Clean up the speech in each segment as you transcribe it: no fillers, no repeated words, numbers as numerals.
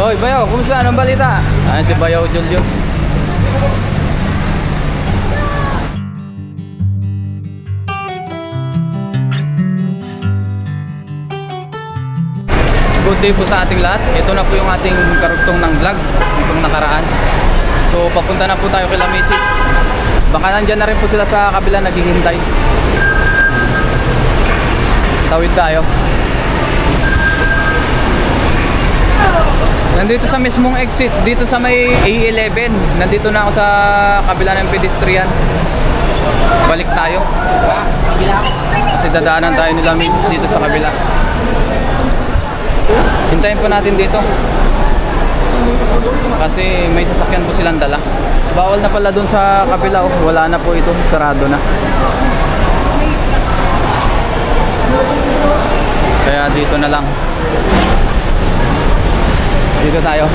Hoy, Bayaw, kumusta? Anong balita? Ayan si Bayaw Julius. Good day po sa ating lahat. Ito na po yung ating karugtong ng vlog itong nakaraan. So papunta na po tayo kay Mrs. Baka nandyan na rin po sila sa kabila naghihintay. Tawid tayo. Nandito sa mismong exit, dito sa may A11. Nandito na ako sa kabila ng pedestrian. Balik tayo. Kasi dadaanan tayo nila Mrs. dito sa kabila. Hintayin po natin dito. Kasi may sasakyan po silang dala. Bawal na pala dun sa kabila. Wala na po ito, sarado na. Kaya dito na lang. Dito tayo.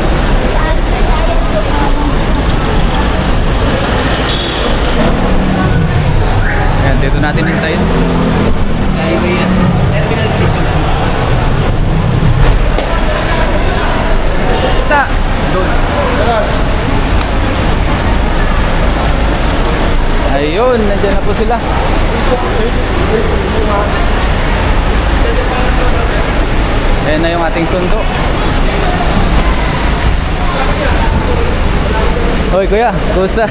Ayan, dito natin hintayin. Terminal dito na. Kita. Doon. Ayun, nandiyan na po sila. Ayan na yung ating sundo. Hoy kuya, kumusta?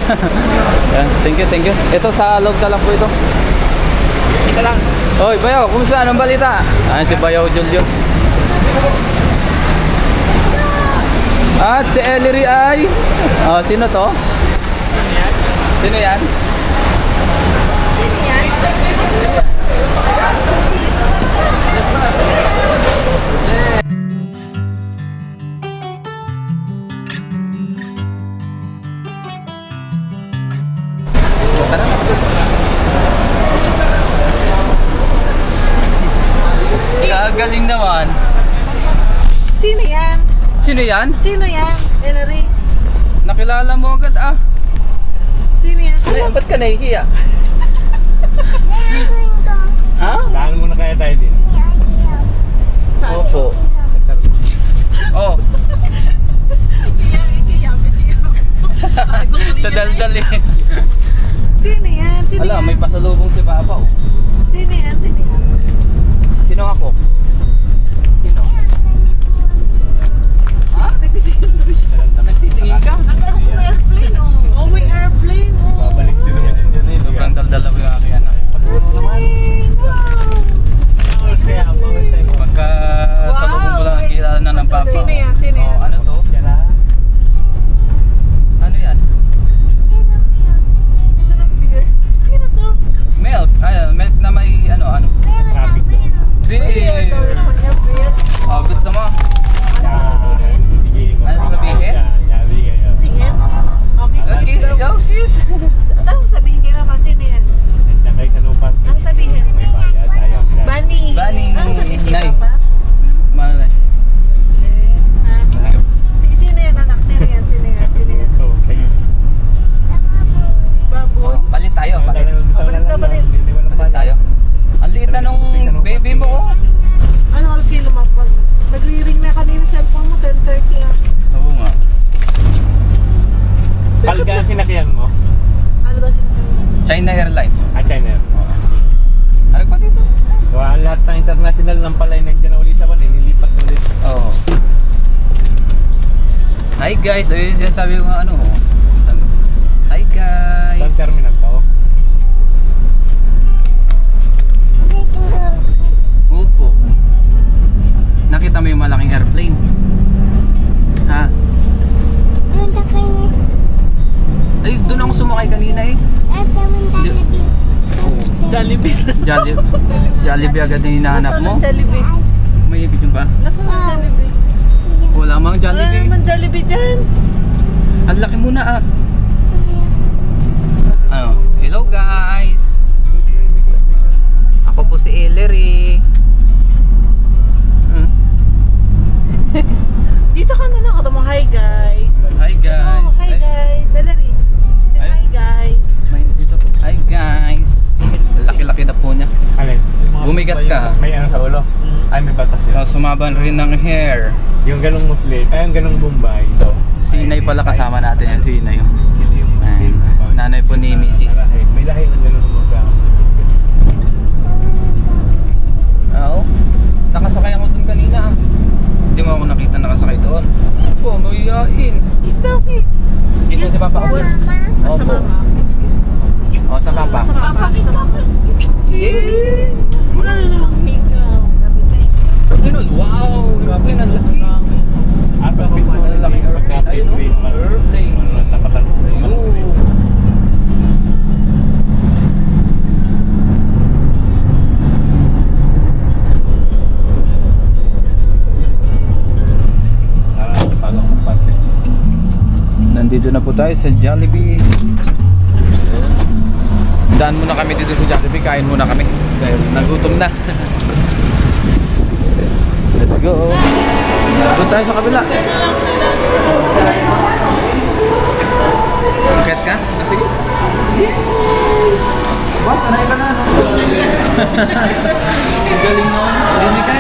Thank you. Ito sa loob na lang po ito. Ito lang. Hoy Bayaw, kumusta? Anong balita? Ayan si Bayaw Julius. At si Ellery ay sino to? Sino yan? Galing naman. Sino yan? Sino yan? Sino yan? Ellery? Nakilala mo agad ah. Sino yan? Ba't ka nahihiya? Ha? Saan mo na kaya tayo din? Opo. Oh. Sa daldal eh. Sino yan? Sino Ala, yan? may pasalubong si Papa oh. Sino yan? Sino yan? Sino ako? Sino? Ha? Nagtitingin ka? May airplane oh. Oh, may airplane oh. Babalik din naman yun dyan eh. Sobrang daldal ako yung aking anak. Kaya bakit tayo? Pagka salubong ko lang nakikilala na ng Papa. Sino yan? Sino yan? Oh, ano to? Yan na. Ano yan? Sino beer? Sino to? Milk. Milk na may ano. Traffic doon. Beer. Beer. Oh, gusto mo? Ano sasabihin? Ano sasabihin? Yabi kayo. Tingin? Okay, Kiss, go, kiss. Tapos sabihin kayo pa, sino yan? Nandiyan kayo sa lupang. Ang sabihin? May bayad tayo. Bunny. Bunny. Ano sabihin Nay. kayo pa? Malay. Yes. Sino yan anak? Sino yan? Sino yan? Sino yan? Okay. Baboy. Oh, palit tayo. Palit. Palit tayo. Ang liit na nung baby mo oh. Ano oras kayo lumapag? Nagre-ring na kanina cellphone mo, 10:30 ah. Oo nga. Palga ang sinakyan mo? Ano daw sinasabi? China Airline. China. Ano pa dito? So, ang lahat ng international ng palay nandiyan na ulit sa Bali, nilipat na ulit. Oo. Hi guys, ayun yung sinasabi ko ano. Hi guys. Saan terminal to? Opo. Nakita mo yung malaking airplane? Ha? Ay, doon ako sumakay kanina eh. Jollibee. Jollibee agad yung hinahanap mo? Nasaan ang Jollibee? May ibig yun ba? Nasaan ang Jollibee? Wala mang Wala Jollibee. naman Jollibee dyan. Ang laki muna ah. Ano? Hello guys. Ako po si Ellery. Dito ka na lang. Kata mo, hi guys. Hi guys. Oh, hi guys. Ellery. Say Ay. hi guys. May dito. Hi guys. Laki-laki na po niya. Alin? Bumigat ka. May ano sa ulo? Ay, may batas yun. Sumaban rin ng hair. Yung ganong musli, ay yung ganong pala kasama natin yan si Inay. Ayan. Nanay po ni Mrs. May lahi ng gano'n sa Oo. Nakasakay ako dun kanina. Hindi mo ako nakita nakasakay doon. Oh, mayayain. Kiss daw, kiss. Isa si Papa Abol. Sa Opo. mama. Kiss, kiss. O, sa Papa. Sa papa. Sa mama. Yeah. Wala na namang hikaw. Ganun. Wow. Grabe, ang laki. Ang laki airplane. Ayun, oh. Airplane. Ayun. Nandito na po tayo sa Jollibee. Daan muna kami dito sa Jollibee. Kain muna kami dahil nagutom na. Let's go. Doon tayo sa kabila. Bakit ka? Ah, sige. Boss, sanay ka na. Ang galing mo. Hindi ka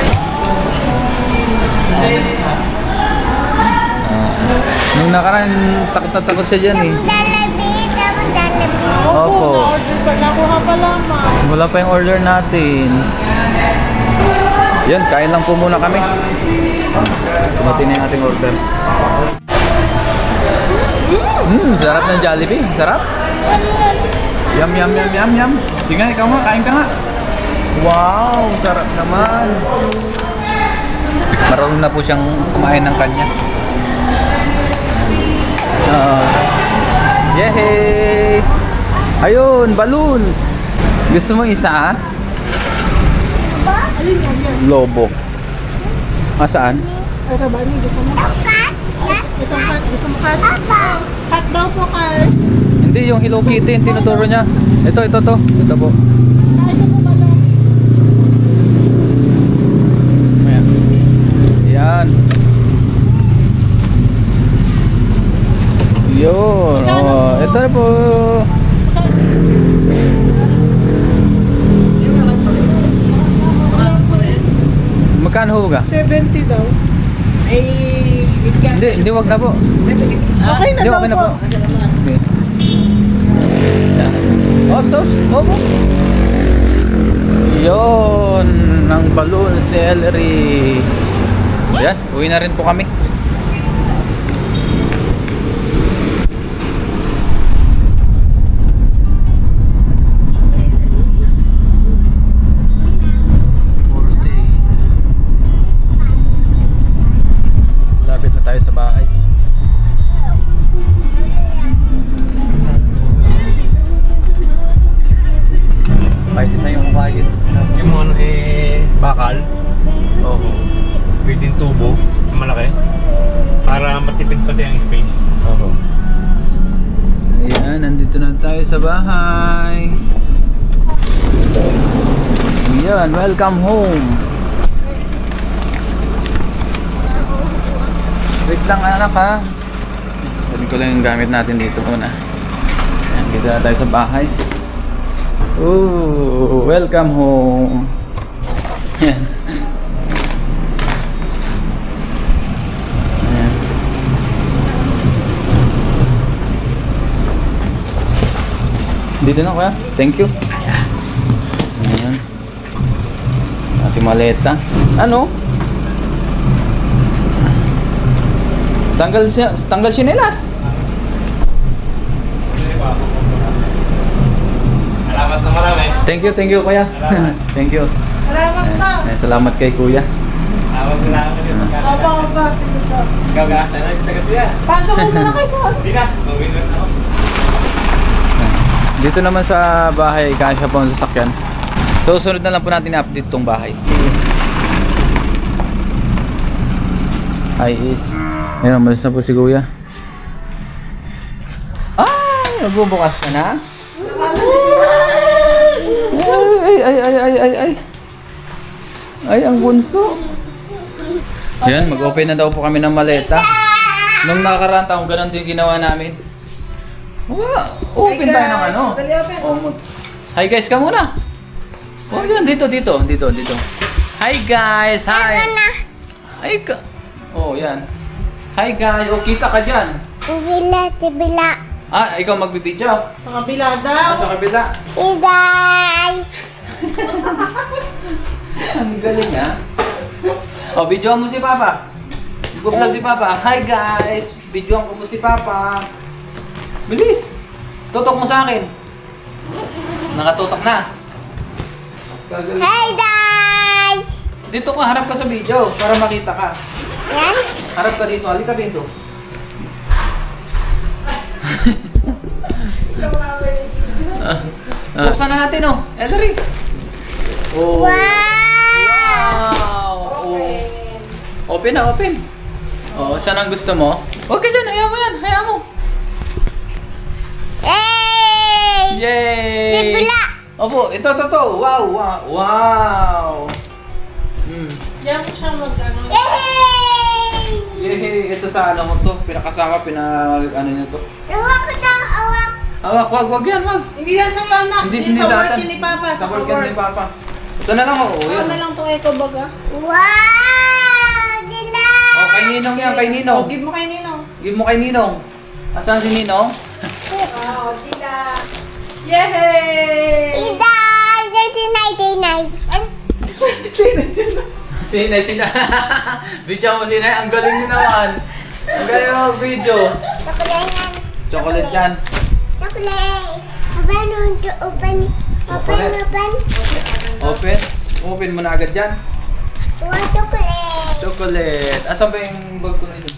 nung nakaraan, takot na takot siya dyan eh. Opo. Na-order pa. Nakuha pa lamang. Wala pa yung order natin. Yan, kain lang po muna kami. Mati na yung ating order. Sarap ng Jollibee. Sarap. Yum, yum, yum, yum, yum. Sige nga, ikaw nga, kain ka nga. Wow, sarap naman. Marunong na po siyang kumain ng kanya. Yehey! Ayun, balloons! Gusto mo isa ah? Lobo. Ah, saan? Ito ba? Ini gusto mo? Ito cut. Gusto mo cut? Cut daw po, cut. Hindi, yung Hello Kitty yung tinuturo niya. Ito to. Ito po. Ito po ba daw? Ayan. Yan. Yun. Oh, ito na po. Magkano ho ba? 70 daw. Hindi, wag na po. Okay na Hindi, daw okay na po. po. Okay. Yan. Oh, sauce. Opo. Yun. Ang balloon si Ellery. Yan. Uwi na rin po kami. Malapit na tayo sa bahay. Kahit isa yung kumain. Yung mga ano bakal, Oo. pwedeng tubo, yung malaki. Para matipid pati ang space. Oo. Ayan, nandito na tayo sa bahay. Ayan, welcome home. Wait lang anak ha. Sabi ko lang yung gamit natin dito muna. Ayan, dito na tayo sa bahay. Ooh, welcome home. Ayan. Ayan. Dito na kuya. Thank you. Ayan. Ating maleta. Ano? Tanggal sinelas. Salamat na marami. Thank you kuya. Thank you. Salamat na. Salamat kay kuya. Salamat yun. Opa. Sige po. Ikaw ka, sana sagot yan. Pasok mo muna kayo sa Hindi na, gawin na ako. Dito naman sa bahay, kasya po ang sasakyan. So sunod na lang po natin i-update tong bahay. Hi is. Ayan, malis na po si kuya. Ay, nagbubukas ka na? Ay, ang bunso. Ayan, mag-open na daw po kami ng maleta. Nung nakaraan taong ganun din ginawa namin. Wow, open tayo ng ano. Dali, open. Oh, hi guys ka muna. Oh, yun, dito. Hi guys, hi. Hi ka. Oh, yan. Hi guys, oh kita ka dyan. Tibila. Ah, ikaw magbibidyo? Sa kabila daw. Sa kabila. Guys. Ang galing ah. Oh, videoan mo si Papa. Mag-vlog si Papa. Hi guys! Videoan ko mo si Papa. Bilis! Tutok mo sa akin. Nakatutok na. Gagaling. Hey guys. Dito ka, harap ka sa video para makita ka. Yan. Harap ka dito, halika dito. Buksan na natin oh. Ellery. Oh. Wow. Wow. Oh. Open na, open. Oh, saan ang gusto mo? Huwag ka dyan, hayaan mo yan, hayaan mo. Hey. Yay! Tibila. Opo, ito. Wow, wow, wow. Diyan ko siya mag-ano. Yay. Yay! Ito sa ano mo to, pinakasama, ano nyo to. Awak ko daw, awak. Awak, wag yan, wag. Hindi yan sa'yo, anak. Hindi sa sa work atin. yun ni Papa. Sa work yan ni Papa. Ito na lang, oh. Saan Yan. na lang itong eco bag, ah? Wow. Dila. Oh, kay Ninong yan, kay Ninong. Oh, give mo kay Ninong. Give mo kay Ninong. Asan si Ninong? Oh, tila. Yay! Ida. Dinay. Sinay. Video mo Sinay, ang galing din naman. Ang galing mo video. Chocolate yan. Chocolate yan. Chocolate. Open. Open mo na agad yan. Chocolate. Chocolate. Asan ba yung bag ko nito?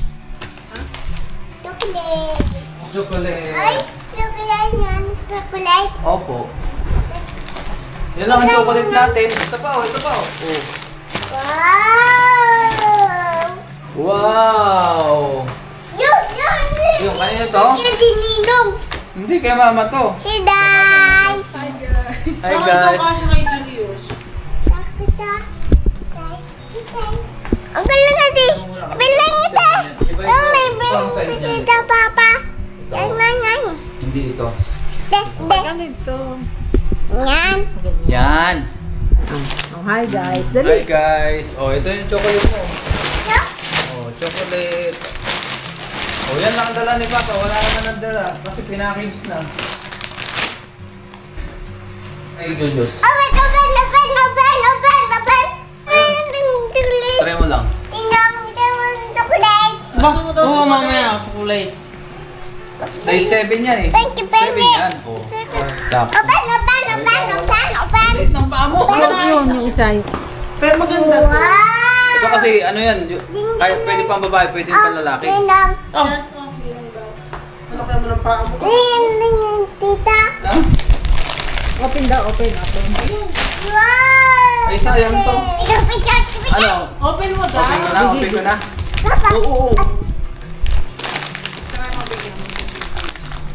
Chocolate. Chocolate. Ay, chocolate yan. Chocolate. Opo. Yan lang ang chocolate natin. Ito pa oh. Oh. Wow. Wow! Yung kanino to? Yung dininong. Hindi, kay mama to. Hey guys. Hi Saan guys. ito kasya kay Julius? Ang galing natin. Bilang ito. Iba Oh, may ang size niya. ito, Papa. Yan. Hindi ito. Ganito. Yan. Yan. Oh, hi guys. Hi guys. Oh, ito yung chocolate mo. Ito? Oh, chocolate. Oh, yan lang ang dala ni Papa. Wala naman ang dala. Kasi pinackage na. Ay, Julius. Oh, wait, open. Try mo lang. Chocolate. Gusto mo daw Oo, chocolate? mamaya, chocolate. Size 7 yan eh. Thank you, 7 baby. yan. Oh. Sakto. Open. Liit ng paa mo. Yung isa. Pero maganda. Wow. Ito kasi ano yan. Kahit pwede pang babae, pwede pang lalaki. Ninong. Oh. Ginang daw. Ano kaya mo ng paa mo? Ninong, tita. Ah, Open daw, open. Wow. Ay, sayang to. Ano? Open mo daw. Open ko na. Papa. Oo.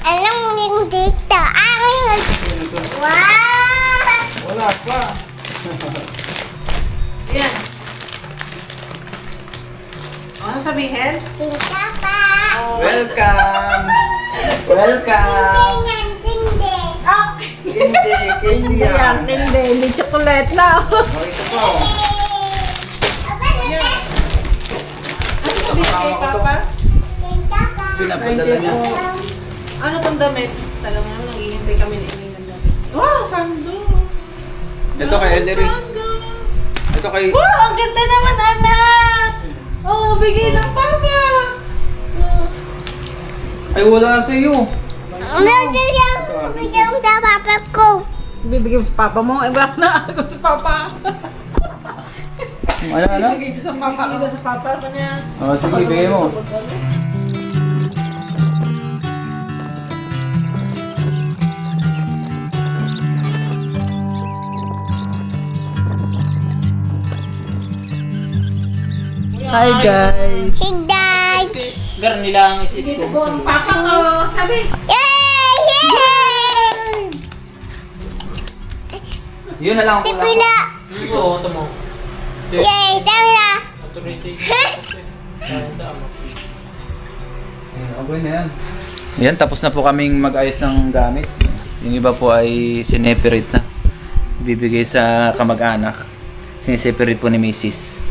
Alam mo yung dito. Ayun. Wow. Wala pa. Yan. Ano sabihin? Tita pa. Welcome. Welcome. Tindi. Oh! Candy yan. Hindi chocolate na. Oh, ito po. Yan. Ano sabihin kay Papa? Pinapadala niya. Ano tong damit? Talagang naghihintay kami na ini ng damit. Wow, sando! Ito kay Ellery. Sando! Ito kay... Wow, ang ganda naman, anak! Oh, bigay ng Papa! Ay, wala sa iyo. Bigyan mo daw papa ko. Bibigay mo sa Papa mo? Eh, wala na ako sa Papa. Ano? Bibigay ko sa Papa. Bibigay sa Papa ko niya. Oh, sige, bigay mo. Hi guys! Hey guys. Meron nilang isis ko. Papa ko, sabi! Yay! Yun na lang ang kulang. Tibila. Oo, ito mo. Yay! Tibila. Authority. Sa amo. Okay na yan. Yan, tapos na po kaming mag-ayos ng gamit. Yung iba po ay sineperate na. Bibigay sa kamag-anak. Sineseparate po ni Mrs.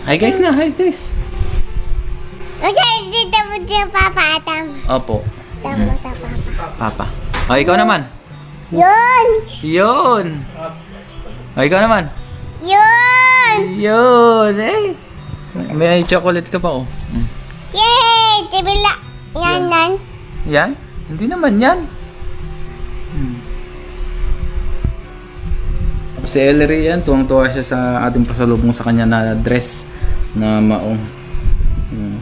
Hi guys na, hi guys. Okay, dito mo si Papa. Tama. Opo. Tama sa Papa. Papa. O, ikaw naman. Yun! Yun. O, ikaw naman. Yun! Yun. Eh. May chocolate ka pa, oh. Mm. Yay! Tibila. Yan, yan. Yan? Hindi naman yan. Hmm. Si Ellery yan, tuwang-tuwa siya sa ating pasalubong sa kanya na dress na maong. Hmm.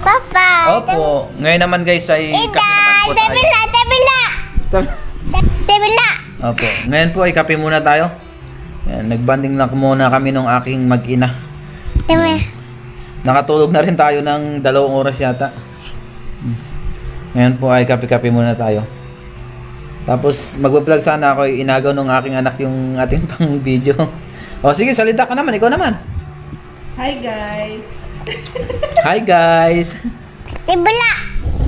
Papa. Opo. Ngayon naman guys ay kape naman po tayo. Tibila, tibila. Tibila. Opo. Ngayon po ay kape muna tayo. Yan, nagbanding na muna kami ng aking mag-ina. Tama. Nakatulog na rin tayo ng 2 oras yata. Ngayon po ay kape-kape muna tayo. Tapos magpa-vlog sana ako, inagaw ng aking anak yung ating pang video. O sige, salita ka naman, ikaw naman. Hi guys. Hi guys. Tibila.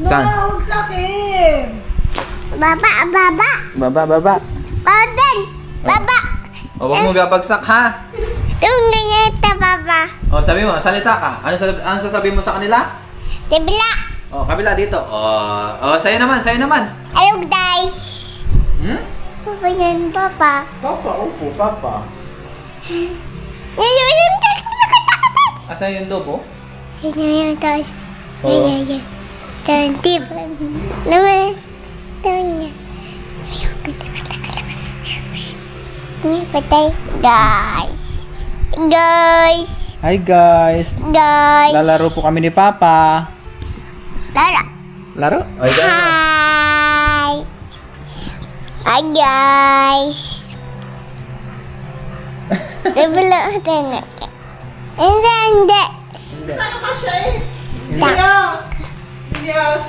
Saan? No, huwag sa akin. Baba, baba. Baba. Baden. Baba. O huwag mo babagsak ha. Tunggay niya ito, Baba. O sabi mo, salita ka. Ano sasabihin mo sa kanila? Tibila. O kabila dito. O sa'yo naman. Hello guys. Hmm? Papa yan, Papa. Papa, opo, papa. Yan. Asa yung lobo? Yan, guys. Oo. Yan. Tantib. Naman. Naman yan. Ini patay. Guys. Hi guys. Guys. Lalaro po kami ni Papa. Lala. Laro? O ikaw naman. Hi. Hi guys. Tibila. Hindi. Ano ka siya eh? Serious. Serious.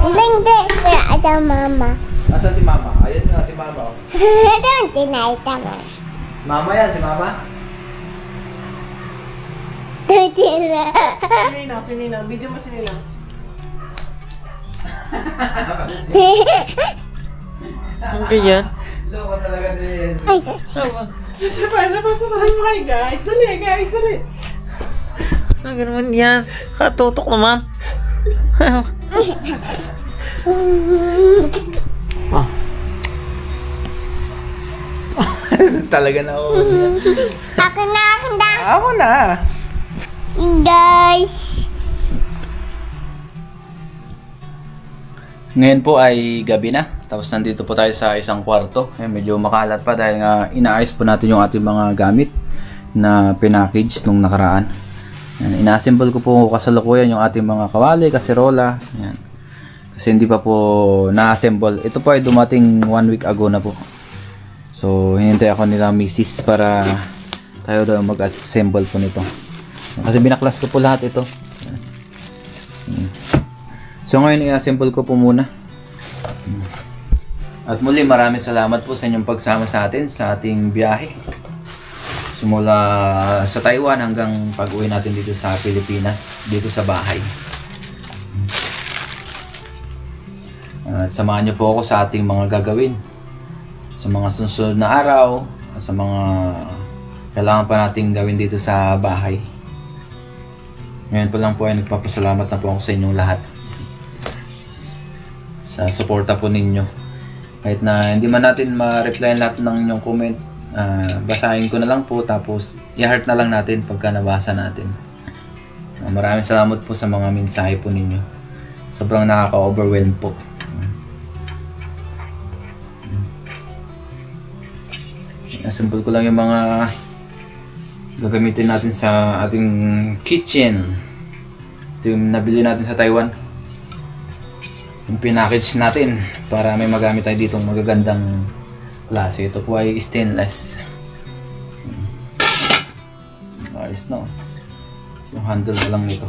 Hindi. Wala ada mama. Asan si Mama? Ayun nga si Mama. Oh. Don't deny tama. Mama yan, si Mama. Don't deny. Sininaw. Video mo sininaw. Ang ganyan? Loko talaga din. Ay. Paano pa mo kay guys? Dali guys, dali. Ang naman yan? Katutok naman. Talaga na ako. Akin na. Ako na. Guys. Ngayon po ay gabi na. Tapos nandito po tayo sa isang kwarto. Medyo makalat pa dahil nga inaayos po natin yung ating mga gamit na pinackage nung nakaraan. Ina-assemble ko po kasalukuyan yung ating mga kawali, kaserola. Yan. Kasi hindi pa po na-assemble. Ito po ay dumating 1 week ago na po. So, hinintay ako nila misis para tayo daw mag-assemble po nito. Kasi binaklas ko po lahat ito. So, ngayon i-assemble ko po muna. At muli, maraming salamat po sa inyong pagsama sa atin sa ating biyahe. Simula sa Taiwan hanggang pag-uwi natin dito sa Pilipinas, dito sa bahay. At samahan niyo po ako sa ating mga gagawin. Sa mga susunod na araw, sa mga kailangan pa nating gawin dito sa bahay. Ngayon po lang po ay nagpapasalamat na po ako sa inyong lahat. Sa suporta po ninyo. Kahit na hindi man natin ma-reply lahat ng inyong comment, basahin ko na lang po tapos i-heart na lang natin pagka nabasa natin. Maraming salamat po sa mga mensahe po ninyo. Sobrang nakaka-overwhelm po. Assemble ko lang yung mga gagamitin natin sa ating kitchen. Ito yung nabili natin sa Taiwan. Yung pinackage natin para may magamit tayo ditong magagandang klase. Ito po ay stainless. Ayos na. Yung handle lang nito.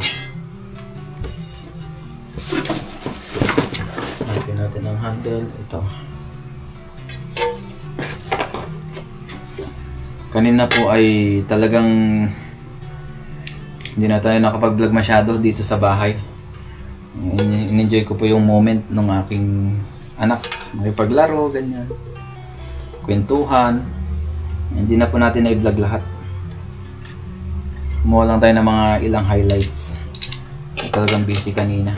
Lagyan natin ang handle. Ito. Kanina po ay talagang hindi na tayo nakapag-vlog masyado dito sa bahay. In-enjoy ko po yung moment ng aking anak. Makipaglaro, ganyan. Kwentuhan. Hindi na po natin na-vlog lahat. Kumuha lang tayo ng mga ilang highlights. Talagang busy kanina.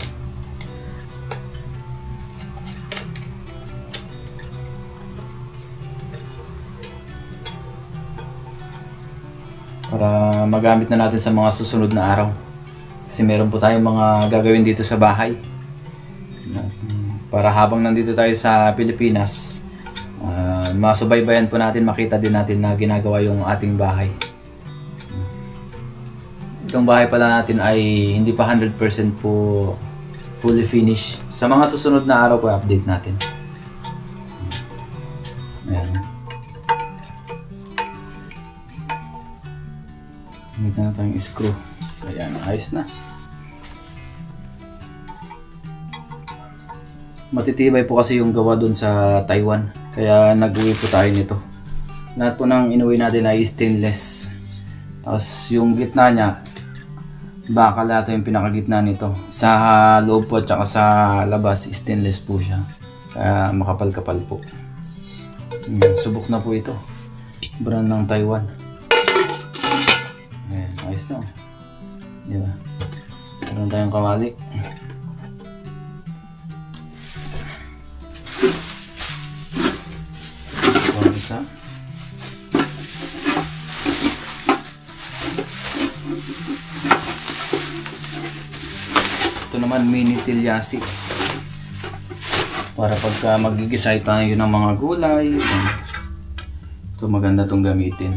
Para magamit na natin sa mga susunod na araw. Kasi meron po tayong mga gagawin dito sa bahay. Para habang nandito tayo sa Pilipinas, masubaybayan po natin, makita din natin na ginagawa yung ating bahay. Itong bahay pala natin ay hindi pa 100% po fully finished. Sa mga susunod na araw po, update natin. Ayan. Gamit na tayong screw. Ayan, ayos na. Matitibay po kasi yung gawa dun sa Taiwan. Kaya nag-uwi po tayo nito. Lahat po ng inuwi natin ay stainless. Tapos yung gitna niya, bakal ito yung pinakagitna nito. Sa loob po at saka sa labas, stainless po siya. Kaya makapal-kapal po. Subok na po ito. Brand ng Taiwan. Ayan, ayos na. Diba? Meron tayong kawali. Isa. Ito naman mini tilyasi. Para pagka magigisay tayo ng mga gulay. Ito maganda itong gamitin.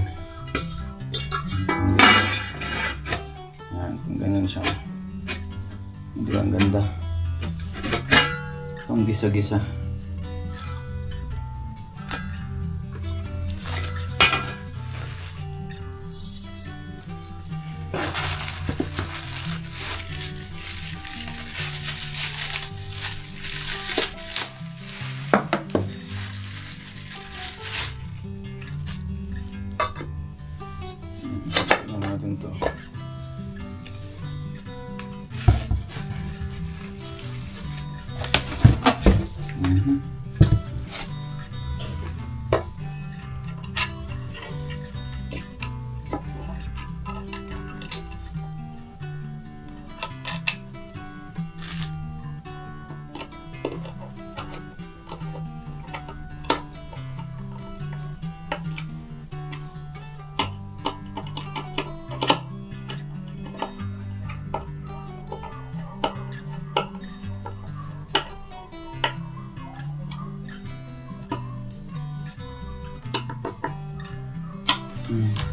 Yan, kung ganyan siya. Hindi ang ganda. Pang gisa-gisa. Natin to.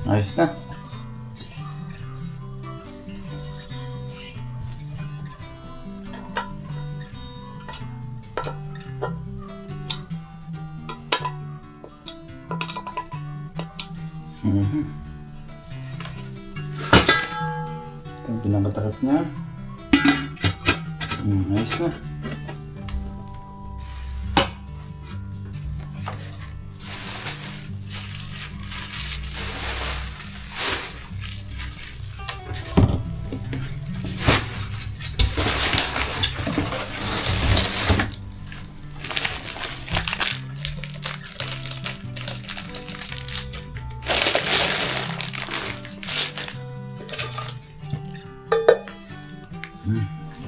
Ayos na. Ito yung pinakatarap niya. Ayos na.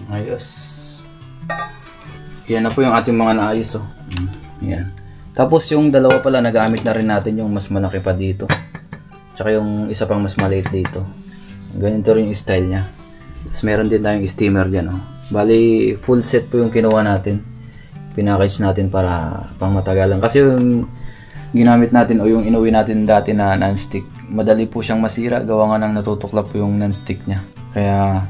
Ayos. Yan na po yung ating mga naayos. Oh. Yan. Tapos yung dalawa pala nagamit na rin natin yung mas malaki pa dito. Tsaka yung isa pang mas maliit dito. Ganito rin yung style niya. Tapos meron din tayong steamer dyan. Oh. Bali full set po yung kinuha natin. Pinackage natin para pang matagalan. Kasi yung ginamit natin o yung inuwi natin dati na non-stick, madali po siyang masira. Gawa nga nang natutuklap po yung non-stick niya. Kaya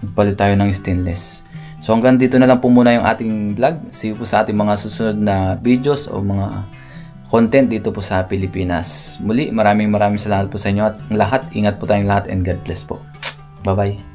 nagpalit tayo ng stainless. So hanggang dito na lang po muna yung ating vlog. See you po sa ating mga susunod na videos o mga content dito po sa Pilipinas. Muli, maraming salamat po sa inyo at lahat. Ingat po tayong lahat and God bless po. Bye bye.